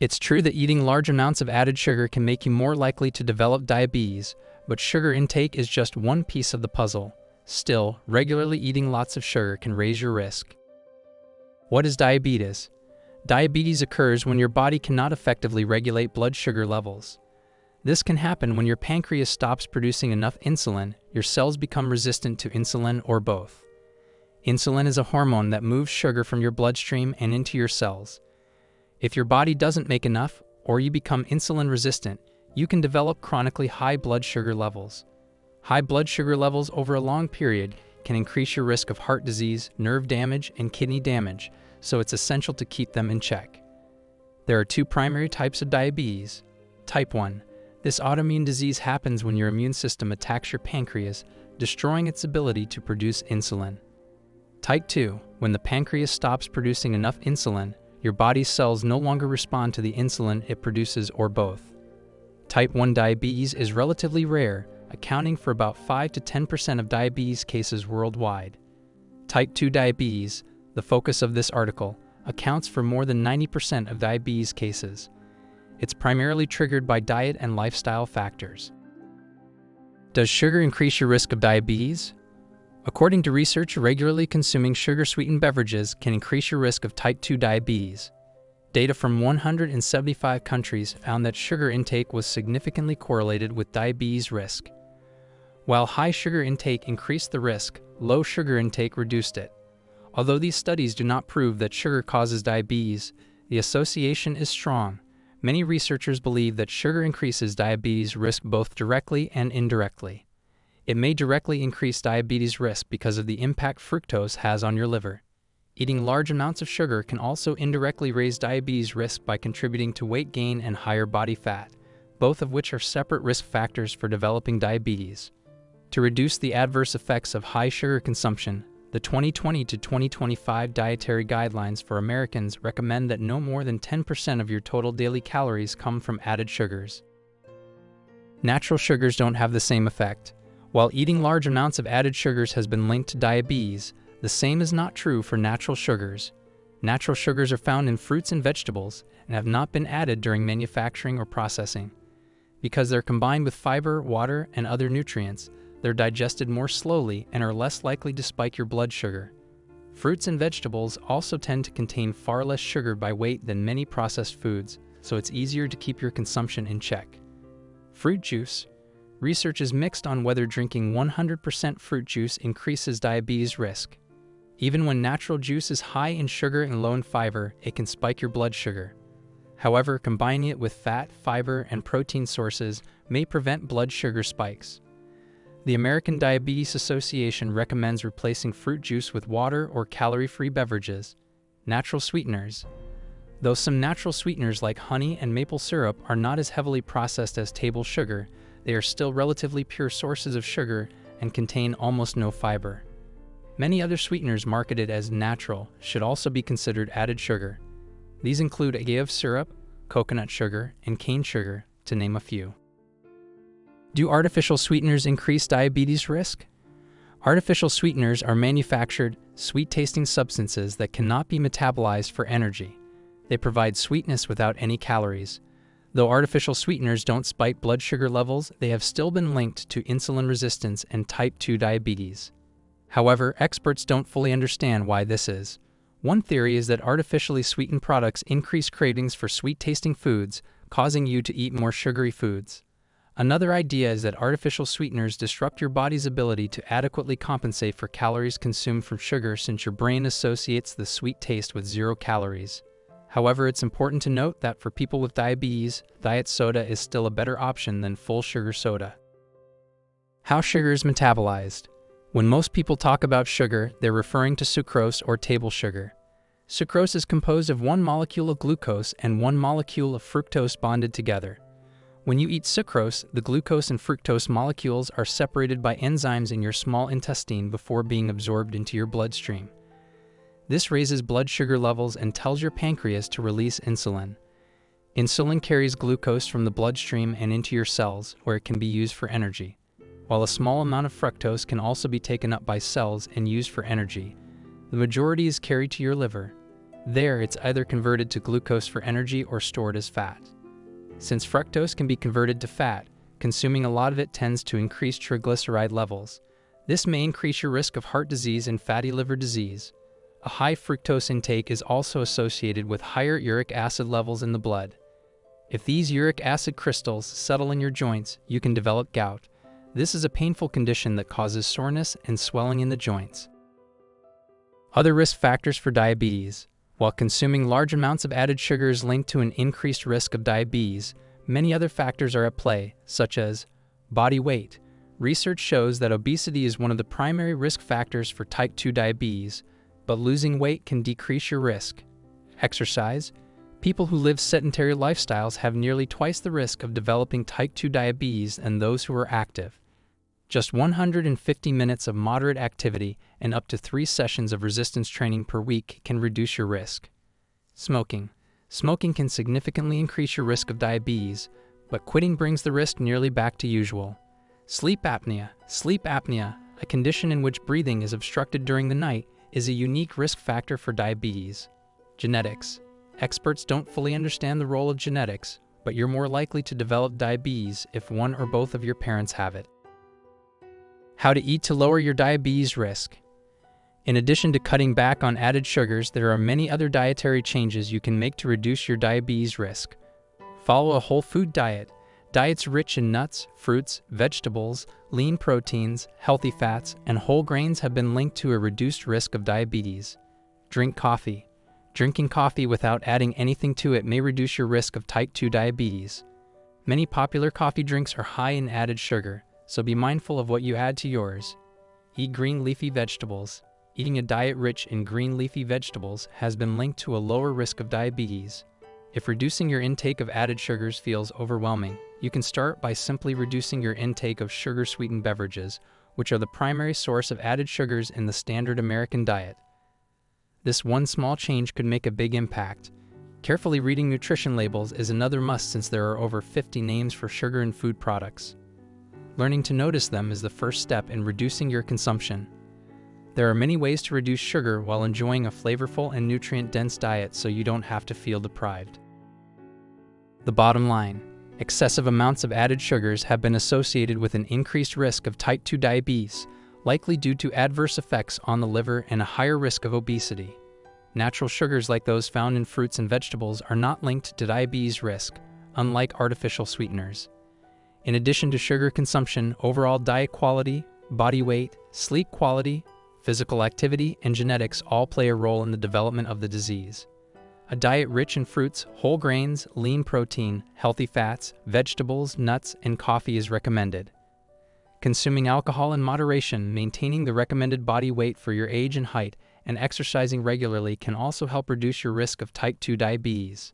It's true that eating large amounts of added sugar can make you more likely to develop diabetes, but sugar intake is just one piece of the puzzle. Still, regularly eating lots of sugar can raise your risk. What is diabetes? Diabetes occurs when your body cannot effectively regulate blood sugar levels. This can happen when your pancreas stops producing enough insulin, your cells become resistant to insulin, or both. Insulin is a hormone that moves sugar from your bloodstream and into your cells. If your body doesn't make enough, or you become insulin resistant, you can develop chronically high blood sugar levels. High blood sugar levels over a long period can increase your risk of heart disease, nerve damage, and kidney damage, so it's essential to keep them in check. There are two primary types of diabetes. Type 1. This autoimmune disease happens when your immune system attacks your pancreas, destroying its ability to produce insulin. Type 2. When the pancreas stops producing enough insulin, your body's cells no longer respond to the insulin it produces, or both. Type 1 diabetes is relatively rare, accounting for about 5 to 10% of diabetes cases worldwide. Type 2 diabetes, the focus of this article, accounts for more than 90% of diabetes cases. It's primarily triggered by diet and lifestyle factors. Does sugar increase your risk of diabetes? According to research, regularly consuming sugar-sweetened beverages can increase your risk of type 2 diabetes. Data from 175 countries found that sugar intake was significantly correlated with diabetes risk. While high sugar intake increased the risk, low sugar intake reduced it. Although these studies do not prove that sugar causes diabetes, the association is strong. Many researchers believe that sugar increases diabetes risk both directly and indirectly. It may directly increase diabetes risk because of the impact fructose has on your liver. Eating large amounts of sugar can also indirectly raise diabetes risk by contributing to weight gain and higher body fat, both of which are separate risk factors for developing diabetes. To reduce the adverse effects of high sugar consumption, the 2020 to 2025 dietary guidelines for Americans recommend that no more than 10% of your total daily calories come from added sugars. Natural sugars don't have the same effect. While eating large amounts of added sugars has been linked to diabetes, the same is not true for natural sugars. Natural sugars are found in fruits and vegetables and have not been added during manufacturing or processing. Because they're combined with fiber, water, and other nutrients, they're digested more slowly and are less likely to spike your blood sugar. Fruits and vegetables also tend to contain far less sugar by weight than many processed foods, so it's easier to keep your consumption in check. Fruit juice. Research is mixed on whether drinking 100% fruit juice increases diabetes risk. Even when natural juice is high in sugar and low in fiber, it can spike your blood sugar. However, combining it with fat, fiber, and protein sources may prevent blood sugar spikes. The American Diabetes Association recommends replacing fruit juice with water or calorie-free beverages. Natural sweeteners. Though some natural sweeteners like honey and maple syrup are not as heavily processed as table sugar, they are still relatively pure sources of sugar and contain almost no fiber. Many other sweeteners marketed as natural should also be considered added sugar. These include agave syrup, coconut sugar, and cane sugar, to name a few. Do artificial sweeteners increase diabetes risk? Artificial sweeteners are manufactured, sweet-tasting substances that cannot be metabolized for energy. They provide sweetness without any calories. Though artificial sweeteners don't spike blood sugar levels, they have still been linked to insulin resistance and type 2 diabetes. However, experts don't fully understand why this is. One theory is that artificially sweetened products increase cravings for sweet-tasting foods, causing you to eat more sugary foods. Another idea is that artificial sweeteners disrupt your body's ability to adequately compensate for calories consumed from sugar, since your brain associates the sweet taste with 0 calories. However, it's important to note that for people with diabetes, diet soda is still a better option than full sugar soda. How sugar is metabolized. When most people talk about sugar, they're referring to sucrose or table sugar. Sucrose is composed of one molecule of glucose and one molecule of fructose bonded together. When you eat sucrose, the glucose and fructose molecules are separated by enzymes in your small intestine before being absorbed into your bloodstream. This raises blood sugar levels and tells your pancreas to release insulin. Insulin carries glucose from the bloodstream and into your cells, where it can be used for energy. While a small amount of fructose can also be taken up by cells and used for energy, the majority is carried to your liver. There, it's either converted to glucose for energy or stored as fat. Since fructose can be converted to fat, consuming a lot of it tends to increase triglyceride levels. This may increase your risk of heart disease and fatty liver disease. A high fructose intake is also associated with higher uric acid levels in the blood. If these uric acid crystals settle in your joints, you can develop gout. This is a painful condition that causes soreness and swelling in the joints. Other risk factors for diabetes. While consuming large amounts of added sugar is linked to an increased risk of diabetes, many other factors are at play, such as body weight. Research shows that obesity is one of the primary risk factors for type 2 diabetes, but losing weight can decrease your risk. Exercise. People who live sedentary lifestyles have nearly twice the risk of developing type 2 diabetes than those who are active. Just 150 minutes of moderate activity and up to 3 sessions of resistance training per week can reduce your risk. Smoking. Smoking can significantly increase your risk of diabetes, but quitting brings the risk nearly back to usual. Sleep apnea. Sleep apnea, a condition in which breathing is obstructed during the night, is a unique risk factor for diabetes. Genetics. Experts don't fully understand the role of genetics, but you're more likely to develop diabetes if one or both of your parents have it. How to eat to lower your diabetes risk. In addition to cutting back on added sugars, there are many other dietary changes you can make to reduce your diabetes risk. Follow a whole food diet. Diets rich in nuts, fruits, vegetables, lean proteins, healthy fats, and whole grains have been linked to a reduced risk of diabetes. Drink coffee. Drinking coffee without adding anything to it may reduce your risk of type 2 diabetes. Many popular coffee drinks are high in added sugar, so be mindful of what you add to yours. Eat green leafy vegetables. Eating a diet rich in green leafy vegetables has been linked to a lower risk of diabetes. If reducing your intake of added sugars feels overwhelming, you can start by simply reducing your intake of sugar-sweetened beverages, which are the primary source of added sugars in the standard American diet. This one small change could make a big impact. Carefully reading nutrition labels is another must since there are over 50 names for sugar in food products. Learning to notice them is the first step in reducing your consumption. There are many ways to reduce sugar while enjoying a flavorful and nutrient-dense diet so you don't have to feel deprived. The bottom line: excessive amounts of added sugars have been associated with an increased risk of type 2 diabetes, likely due to adverse effects on the liver and a higher risk of obesity. Natural sugars like those found in fruits and vegetables are not linked to diabetes risk, unlike artificial sweeteners. In addition to sugar consumption, overall diet quality, body weight, sleep quality, physical activity, and genetics all play a role in the development of the disease. A diet rich in fruits, whole grains, lean protein, healthy fats, vegetables, nuts, and coffee is recommended. Consuming alcohol in moderation, maintaining the recommended body weight for your age and height, and exercising regularly can also help reduce your risk of type 2 diabetes.